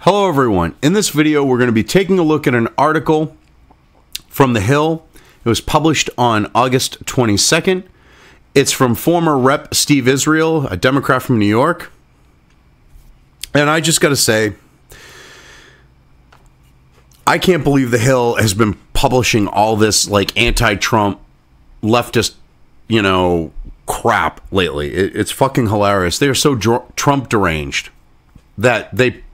Hello everyone. In this video we're going to be taking a look at an article from The Hill. It was published on August 22nd. It's from former Rep. Steve Israel, a Democrat from New York. And I just got to say, I can't believe The Hill has been publishing all this like anti-Trump leftist, crap lately. It's fucking hilarious. They are so Trump deranged that they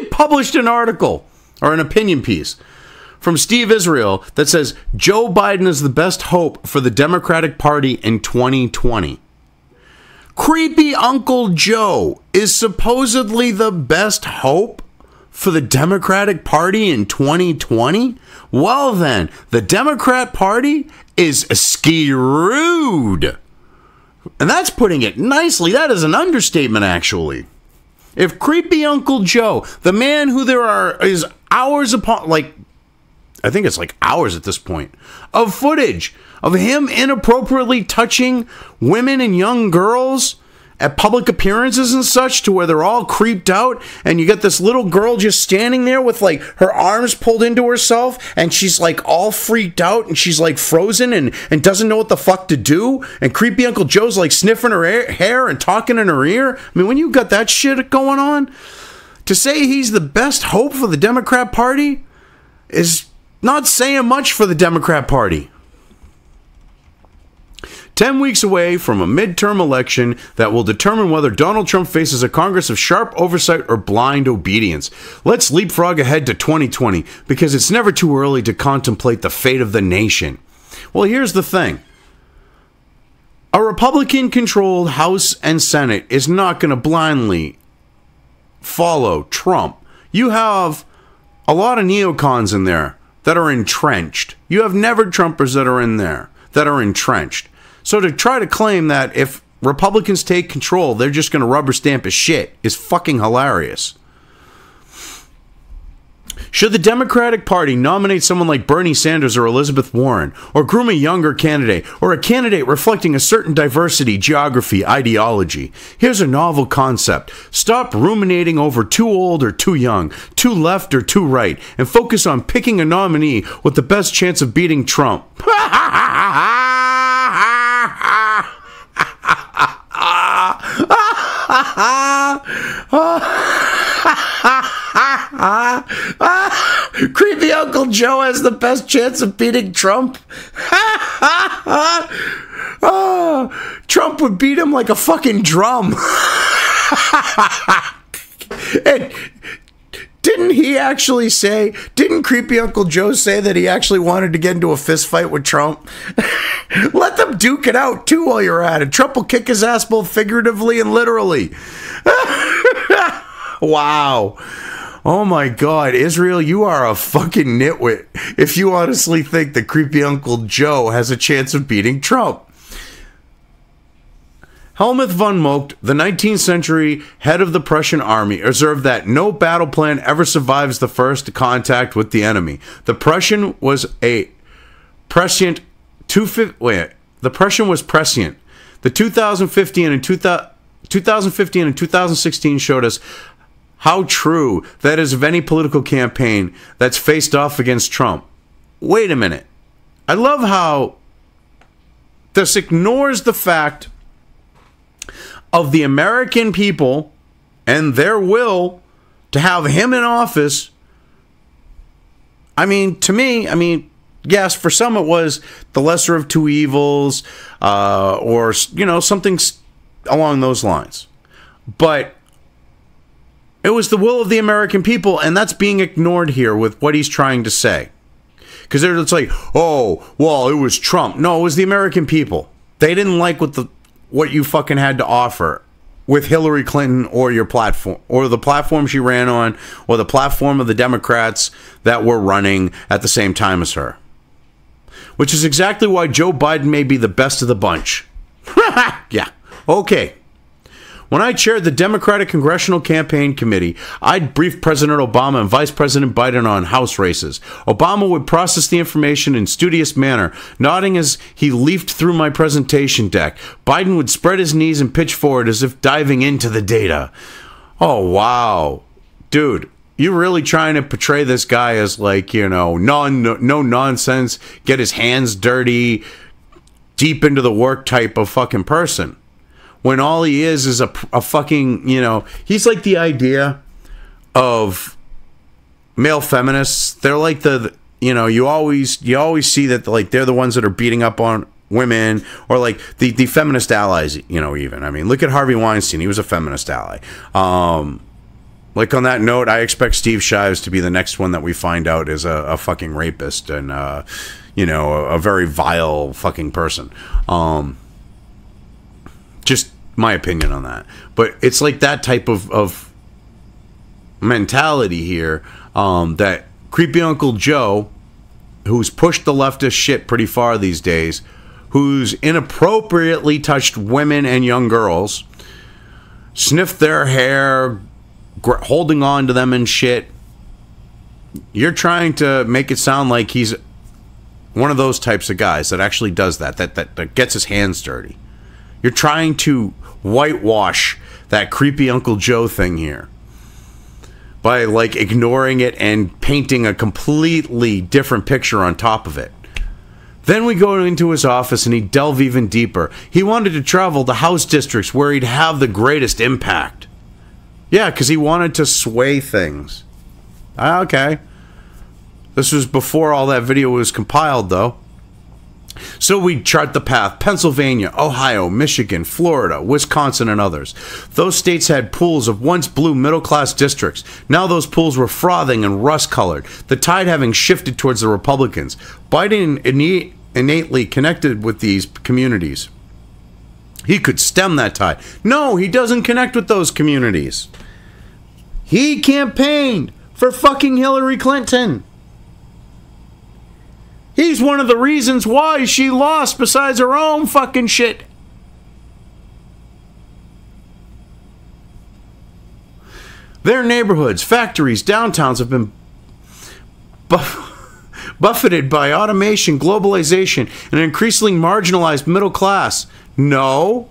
published an article or an opinion piece from Steve Israel that says Joe Biden is the best hope for the Democratic Party in 2020. Creepy Uncle Joe is supposedly the best hope for the Democratic Party in 2020? Well then, the Democrat Party is screwed. And that's putting it nicely. That is an understatement, actually. If Creepy Uncle Joe, the man who is hours upon, I think it's like hours at this point, of footage of him inappropriately touching women and young girls at public appearances and such, to where they're all creeped out, and you get this little girl just standing there with her arms pulled into herself, and she's all freaked out, and she's frozen and doesn't know what the fuck to do, and Creepy Uncle Joe's sniffing her hair and talking in her ear. I mean, when you got that shit going on, to say he's the best hope for the Democrat Party is not saying much for the Democrat Party. 10 weeks away from a midterm election that will determine whether Donald Trump faces a Congress of sharp oversight or blind obedience. Let's leapfrog ahead to 2020, because it's never too early to contemplate the fate of the nation. Well, here's the thing. A Republican-controlled House and Senate is not going to blindly follow Trump. You have a lot of neocons in there that are entrenched. You have never-Trumpers that are in there that are entrenched. So to try to claim that if Republicans take control, they're just going to rubber stamp his shit is fucking hilarious. Should the Democratic Party nominate someone like Bernie Sanders or Elizabeth Warren, or groom a younger candidate, or a candidate reflecting a certain diversity, geography, ideology? Here's a novel concept. Stop ruminating over too old or too young, too left or too right, and focus on picking a nominee with the best chance of beating Trump. Creepy Uncle Joe has the best chance of beating Trump. Trump would beat him like a fucking drum. And didn't Creepy Uncle Joe say that he actually wanted to get into a fist fight with Trump? Let them duke it out too while you're at it. Trump will kick his ass both figuratively and literally. Wow. Oh my God, Israel, you are a fucking nitwit if you honestly think that Creepy Uncle Joe has a chance of beating Trump. Helmuth von Moltke, the 19th century head of the Prussian army, observed that no battle plan ever survives the first contact with the enemy. The Prussian was prescient. The 2015 and 2016 showed us how true that is of any political campaign that's faced off against Trump. Wait a minute. I love how this ignores the fact of the American people and their will to have him in office. I mean, to me, yes, for some it was the lesser of two evils, or, something along those lines. But it was the will of the American people, and that's being ignored here with what he's trying to say. Because it's like, oh, well, it was Trump. No, it was the American people. They didn't like what you fucking had to offer with Hillary Clinton, or your platform, or the platform she ran on, or the platform of the Democrats that were running at the same time as her. Which is exactly why Joe Biden may be the best of the bunch. Yeah, okay. When I chaired the Democratic Congressional Campaign Committee, I'd brief President Obama and Vice President Biden on House races. Obama would process the information in studious manner, nodding as he leafed through my presentation deck. Biden would spread his knees and pitch forward as if diving into the data. Oh, wow. dude, you really trying to portray this guy as like, you know, no nonsense, get his hands dirty, deep into the work type of fucking person. When all he is a fucking, you know, he's like the idea of male feminists. They're like you know, you always see that, like, they're the ones that are beating up on women, or like the feminist allies, you know, even. I mean, look at Harvey Weinstein. He was a feminist ally. Like, on that note, I expect Steve Shives to be the next one that we find out is a fucking rapist and, you know, a very vile fucking person. Just my opinion on that. But it's like that type of mentality here, that creepy Uncle Joe, who's pushed the leftist shit pretty far these days, who's inappropriately touched women and young girls, sniffed their hair, holding on to them and shit. You're trying to make it sound like he's one of those types of guys that actually does that gets his hands dirty. You're trying to whitewash that creepy Uncle Joe thing here by, like, ignoring it and painting a completely different picture on top of it. Then we go into his office and he delve even deeper. He wanted to travel to House districts where he'd have the greatest impact. Yeah, because he wanted to sway things. Okay. This was before all that video was compiled, though. So we chart the path. Pennsylvania, Ohio, Michigan, Florida, Wisconsin, and others. Those states had pools of once blue middle-class districts. Now those pools were frothing and rust-colored, the tide having shifted towards the Republicans. Biden innately connected with these communities. He could stem that tide. No, he doesn't connect with those communities. He campaigned for fucking Hillary Clinton. He's one of the reasons why she lost, besides her own fucking shit. Their neighborhoods, factories, downtowns have been buffeted by automation, globalization, and an increasingly marginalized middle class. No.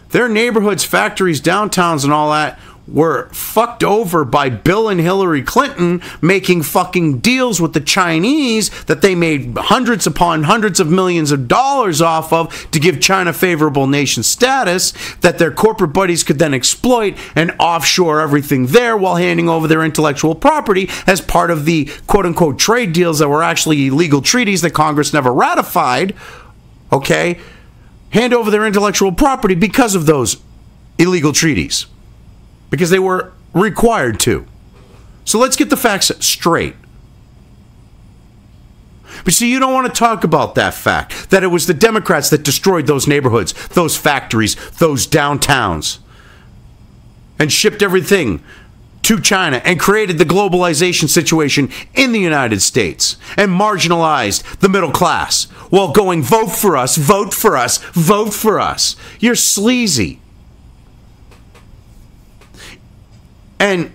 Their neighborhoods, factories, downtowns, and all that were fucked over by Bill and Hillary Clinton making fucking deals with the Chinese that they made hundreds upon hundreds of millions of dollars off of to give China favorable nation status that their corporate buddies could then exploit and offshore everything there while handing over their intellectual property as part of the quote-unquote trade deals that were actually illegal treaties that Congress never ratified. Okay? Hand over their intellectual property because of those illegal treaties. Because they were required to. So let's get the facts straight. But see, you don't want to talk about that fact, that it was the Democrats that destroyed those neighborhoods, those factories, those downtowns, and shipped everything to China and created the globalization situation in the United States and marginalized the middle class while going, vote for us, vote for us, vote for us. You're sleazy. And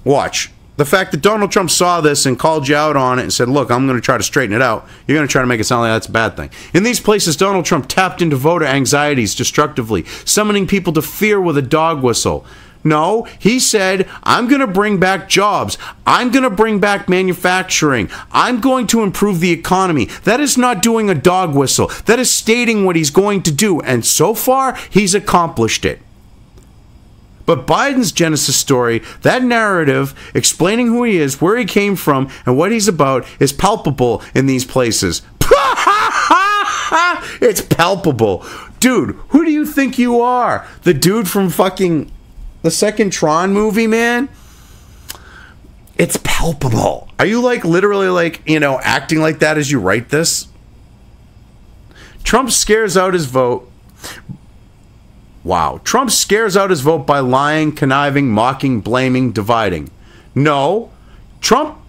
watch. The fact that Donald Trump saw this and called you out on it and said, look, I'm going to try to straighten it out, you're going to try to make it sound like that's a bad thing. In these places, Donald Trump tapped into voter anxieties destructively, summoning people to fear with a dog whistle. No, he said, I'm going to bring back jobs. I'm going to bring back manufacturing. I'm going to improve the economy. That is not doing a dog whistle. That is stating what he's going to do. And so far, he's accomplished it. But Biden's Genesis story, that narrative explaining who he is, where he came from, and what he's about is palpable in these places. It's palpable. Dude, who do you think you are? The dude from fucking the second Tron movie, man? It's palpable. Are you like literally like, you know, acting like that as you write this? Trump scares out his vote. Wow. Trump scares out his vote by lying, conniving, mocking, blaming, dividing. No. Trump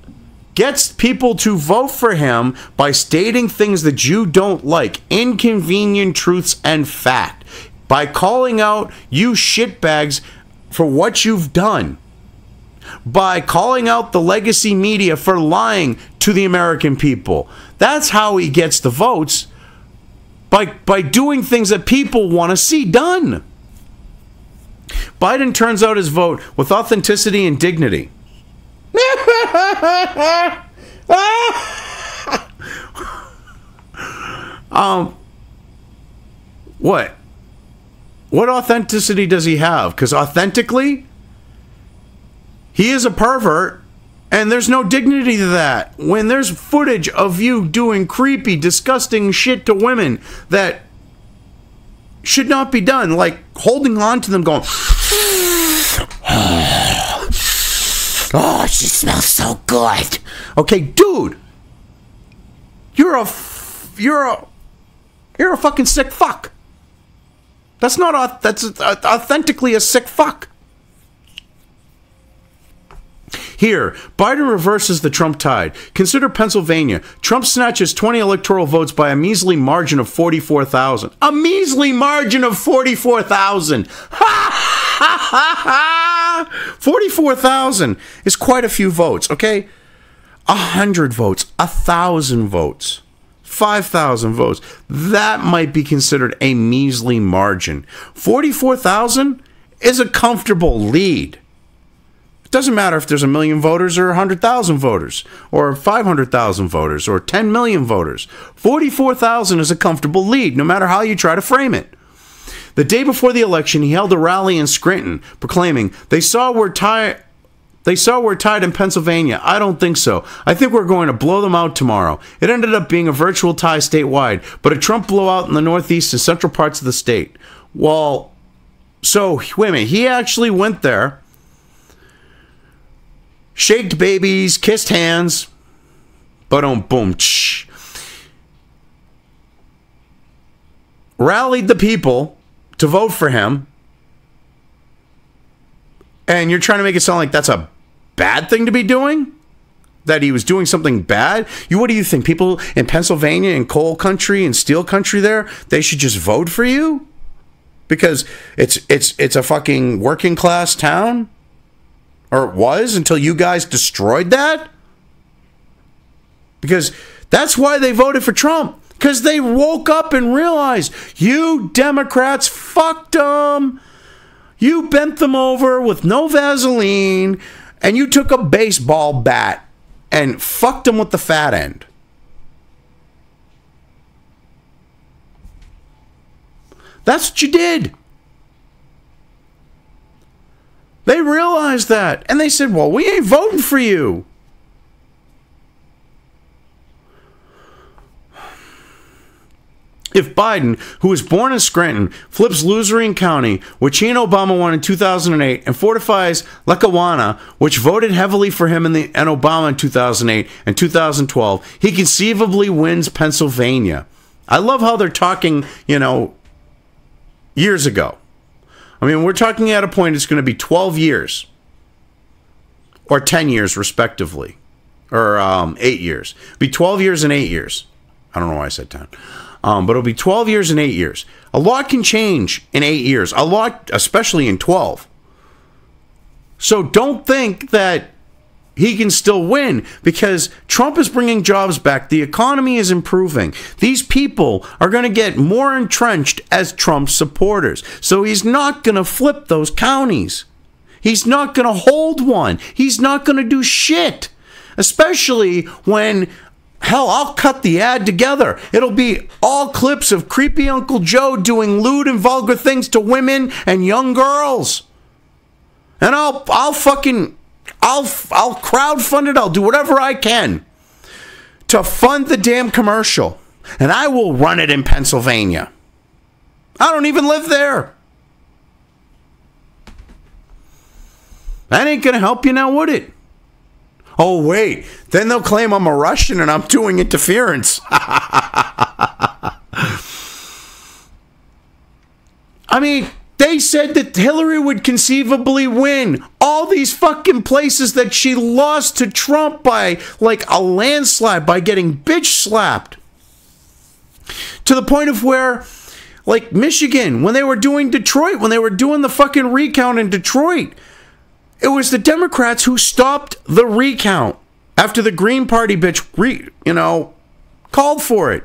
gets people to vote for him by stating things that you don't like, inconvenient truths and fact, by calling out you shitbags for what you've done, by calling out the legacy media for lying to the American people. That's how he gets the votes. By doing things that people want to see done. Biden turns out his vote with authenticity and dignity. What? What authenticity does he have? Because authentically, he is a pervert, and there's no dignity to that. When there's footage of you doing creepy, disgusting shit to women that should not be done, like holding on to them going, oh, she smells so good. Okay, dude, you're a fucking sick fuck. That's authentically a sick fuck. Here, Biden reverses the Trump tide. Consider Pennsylvania. Trump snatches 20 electoral votes by a measly margin of 44,000. A measly margin of 44,000. 44,000 is quite a few votes, okay? 100 votes, 1,000 votes, 5,000 votes. That might be considered a measly margin. 44,000 is a comfortable lead. It doesn't matter if there's 1 million voters or 100,000 voters or 500,000 voters or 10 million voters. 44,000 is a comfortable lead, no matter how you try to frame it. The day before the election, he held a rally in Scranton, proclaiming, They saw we're tied in Pennsylvania. I don't think so. I think we're going to blow them out tomorrow. It ended up being a virtual tie statewide, but a Trump blowout in the northeast and central parts of the state. Well, so, wait a minute. He actually went there, shaked babies, kissed hands, boom, rallied the people to vote for him, and you're trying to make it sound like that's a bad thing to be doing? That he was doing something bad? What do you think? People in Pennsylvania, in coal country and steel country there, they should just vote for you? Because it's a fucking working class town? Or it was until you guys destroyed that? Because that's why they voted for Trump. Because they woke up and realized, you Democrats fucked them. You bent them over with no Vaseline, and you took a baseball bat and fucked them with the fat end. That's what you did. They realized that, and they said, well, we ain't voting for you. If Biden, who was born in Scranton, flips Luzerne County, which he and Obama won in 2008, and fortifies Lackawanna, which voted heavily for him and Obama in 2008 and 2012, he conceivably wins Pennsylvania. I love how they're talking, years ago. I mean, we're talking at a point it's going to be 12 years. Or 10 years, respectively. Or 8 years. It'll be 12 years and 8 years. I don't know why I said 10. But it'll be 12 years and 8 years. A lot can change in 8 years. A lot, especially in 12. So don't think that he can still win, because Trump is bringing jobs back. The economy is improving. These people are going to get more entrenched as Trump supporters. So he's not going to flip those counties. He's not going to hold one. He's not going to do shit. Especially when... Hell, I'll cut the ad together. It'll be all clips of creepy Uncle Joe doing lewd and vulgar things to women and young girls. And I'll crowdfund it. I'll do whatever I can to fund the damn commercial. And I will run it in Pennsylvania. I don't even live there. That ain't gonna help you now, would it? Oh, wait. Then they'll claim I'm a Russian and I'm doing interference. I mean, they said that Hillary would conceivably win all these fucking places that she lost to Trump by, like, a landslide, by getting bitch slapped. To the point of where, like, Michigan, when they were doing Detroit, when they were doing the fucking recount in Detroit, it was the Democrats who stopped the recount after the Green Party bitch, called for it.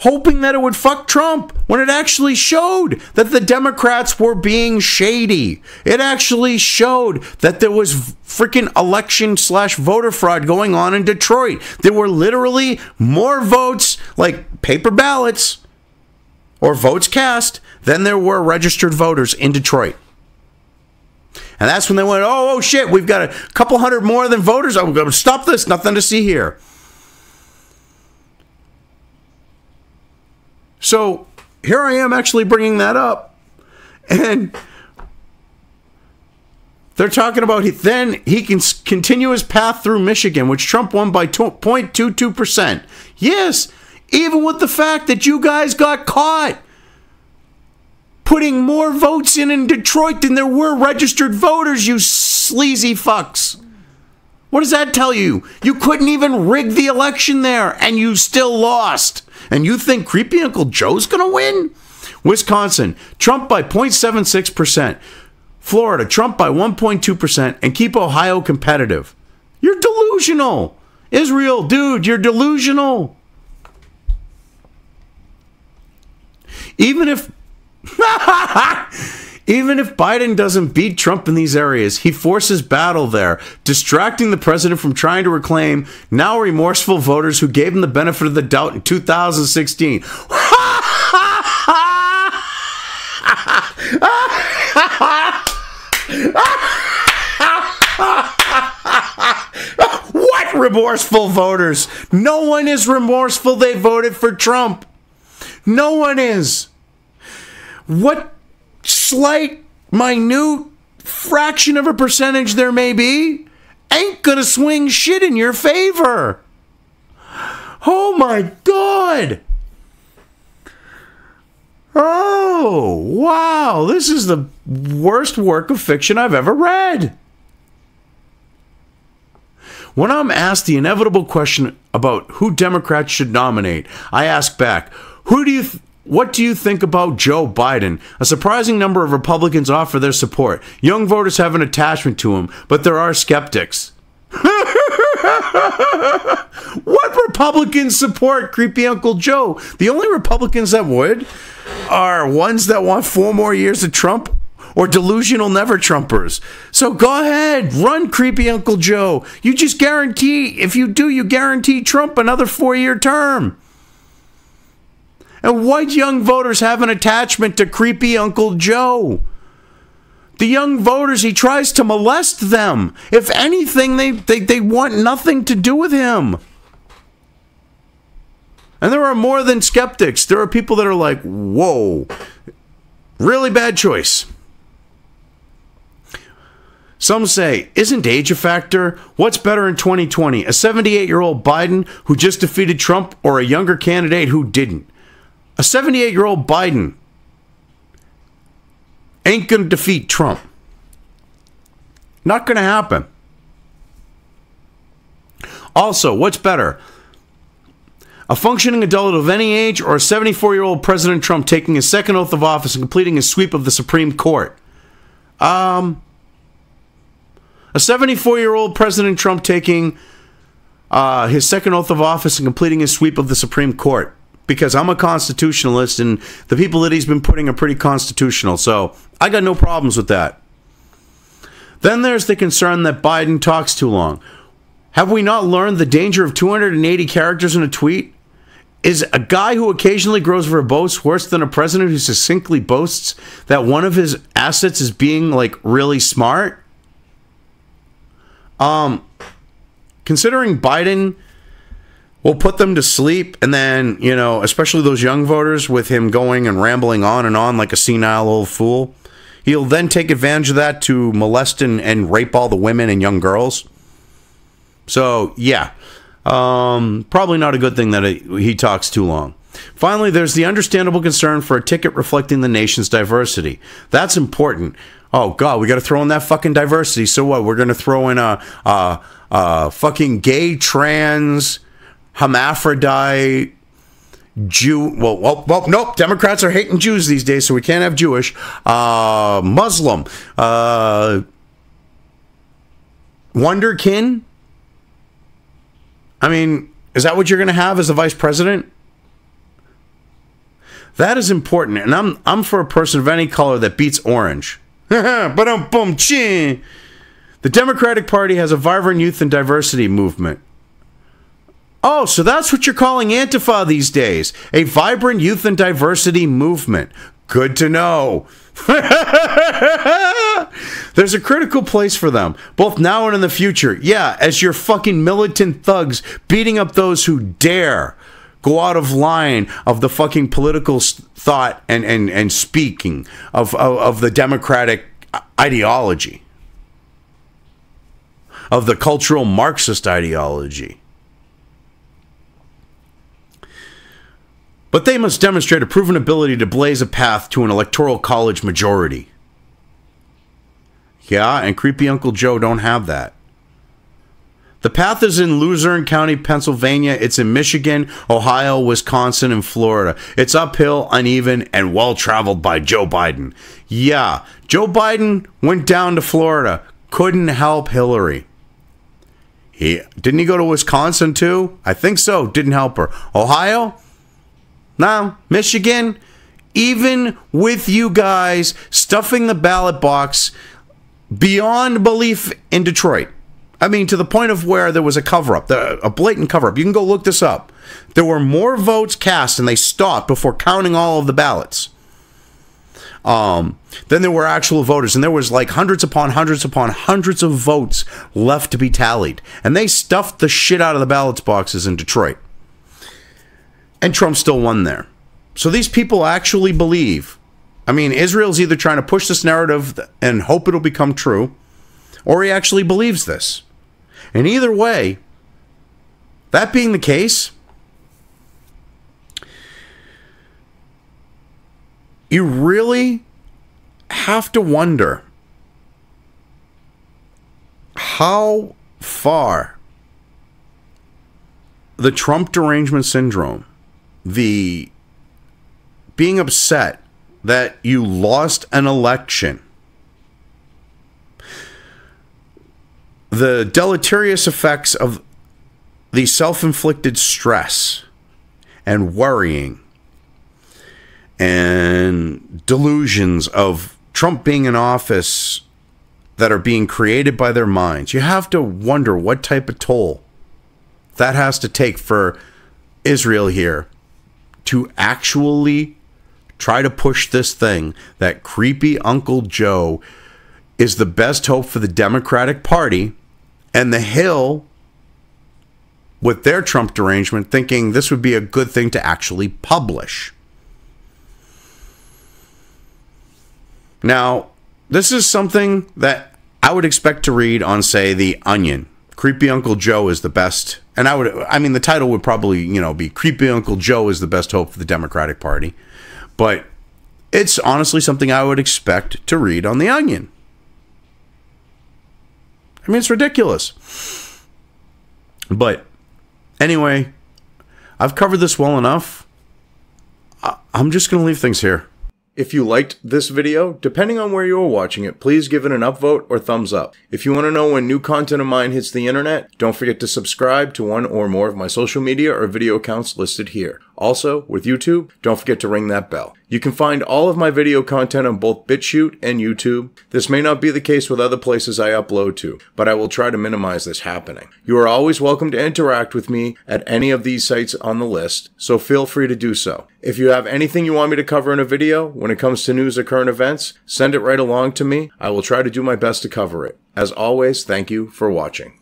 hoping that it would fuck Trump, when it actually showed that the Democrats were being shady. It actually showed that there was freaking election/voter fraud going on in Detroit. There were literally more votes, like paper ballots or votes cast, than there were registered voters in Detroit. And that's when they went, oh shit, we've got a couple hundred more than voters. I'm going to stop this. Nothing to see here. So here I am actually bringing that up. And they're talking about then he can continue his path through Michigan, which Trump won by 0.22%. Yes, even with the fact that you guys got caught putting more votes in Detroit than there were registered voters, you sleazy fucks. What does that tell you? You couldn't even rig the election there, and you still lost. And you think creepy Uncle Joe's going to win? Wisconsin, Trump by 0.76%. Florida, Trump by 1.2%, and keep Ohio competitive. You're delusional. Israel, dude, you're delusional. Even if Biden doesn't beat Trump in these areas, he forces battle there, distracting the president from trying to reclaim now remorseful voters who gave him the benefit of the doubt in 2016. What remorseful voters? No one is remorseful. They voted for Trump. No one is. What slight, minute fraction of a percentage there may be ain't gonna swing shit in your favor. Oh my God. Oh, wow. This is the worst work of fiction I've ever read. When I'm asked the inevitable question about who Democrats should nominate, I ask back, what do you think about Joe Biden? A surprising number of Republicans offer their support. Young voters have an attachment to him, but there are skeptics. What Republicans support creepy Uncle Joe? The only Republicans that would are ones that want 4 more years of Trump or delusional never-Trumpers. So go ahead, run creepy Uncle Joe. You just guarantee, if you do, you guarantee Trump another 4-year term. And white young voters have an attachment to creepy Uncle Joe. The young voters, he tries to molest them. If anything, they want nothing to do with him. And there are more than skeptics. There are people that are like, whoa, really bad choice. Some say, isn't age a factor? What's better in 2020? A 78-year-old Biden who just defeated Trump or a younger candidate who didn't? A 78-year-old Biden ain't going to defeat Trump. Not going to happen. Also, what's better? A functioning adult of any age or a 74-year-old President Trump taking his second oath of office and completing his sweep of the Supreme Court? A 74-year-old President Trump taking his second oath of office and completing his sweep of the Supreme Court. Because I'm a constitutionalist and the people that he's been putting are pretty constitutional. So I got no problems with that. Then there's the concern that Biden talks too long. Have we not learned the danger of 280 characters in a tweet? Is a guy who occasionally grows verbose worse than a president who succinctly boasts that one of his assets is being like really smart? Considering Biden will put them to sleep, and then, you know, especially those young voters with him going and rambling on and on like a senile old fool, he'll then take advantage of that to molest and rape all the women and young girls. So, yeah, probably not a good thing that he talks too long. Finally, there's the understandable concern for a ticket reflecting the nation's diversity. That's important. Oh, God, we got to throw in that fucking diversity. So what? We're going to throw in a fucking gay, trans, hermaphrodite, Jew. Well, nope. Democrats are hating Jews these days, so we can't have Jewish. Muslim. Wonderkin. I mean, is that what you're going to have as the vice president? That is important, and I'm for a person of any color that beats orange. The Democratic Party has a vibrant youth and diversity movement. Oh, so that's what you're calling Antifa these days. A vibrant youth and diversity movement. Good to know. There's a critical place for them, both now and in the future. Yeah, as your fucking militant thugs beating up those who dare go out of line of the fucking political thought and speaking of the Democratic ideology, of the cultural Marxist ideology. But they must demonstrate a proven ability to blaze a path to an electoral college majority. Yeah, and creepy Uncle Joe don't have that. The path is in Luzerne County, Pennsylvania. It's in Michigan, Ohio, Wisconsin, and Florida. It's uphill, uneven, and well-traveled by Joe Biden. Yeah, Joe Biden went down to Florida. Couldn't help Hillary. Didn't he go to Wisconsin too? I think so. Didn't help her. Ohio? No. Michigan? Even with you guys stuffing the ballot box beyond belief in Detroit. I mean, to the point of where there was a cover-up, a blatant cover-up. You can go look this up. There were more votes cast, and they stopped before counting all of the ballots. Then there were actual voters, and there was like hundreds upon hundreds upon hundreds of votes left to be tallied. And they stuffed the shit out of the ballot boxes in Detroit. And Trump still won there. So these people actually believe. I mean, Israel's either trying to push this narrative and hope it'll become true, or he actually believes this. And either way, that being the case, you really have to wonder how far the Trump derangement syndrome, the being upset that you lost an election, the deleterious effects of the self-inflicted stress and worrying and delusions of Trump being in office that are being created by their minds. You have to wonder what type of toll that has to take for Israel here to actually try to push this thing that creepy Uncle Joe is the best hope for the Democratic Party, and the Hill, with their Trump derangement, thinking this would be a good thing to actually publish. Now, this is something that I would expect to read on, say, The Onion. Creepy Uncle Joe is the best. And I mean, the title would probably, be Creepy Uncle Joe is the best hope for the Democratic Party. But it's honestly something I would expect to read on The Onion. I mean, it's ridiculous. But anyway, I've covered this well enough. I'm just going to leave things here. If you liked this video, depending on where you are watching it, please give it an upvote or thumbs up. If you want to know when new content of mine hits the internet, don't forget to subscribe to one or more of my social media or video accounts listed here. Also, with YouTube, don't forget to ring that bell. You can find all of my video content on both BitChute and YouTube. This may not be the case with other places I upload to, but I will try to minimize this happening. You are always welcome to interact with me at any of these sites on the list, so feel free to do so. If you have anything you want me to cover in a video, when it comes to news or current events, send it right along to me. I will try to do my best to cover it. As always, thank you for watching.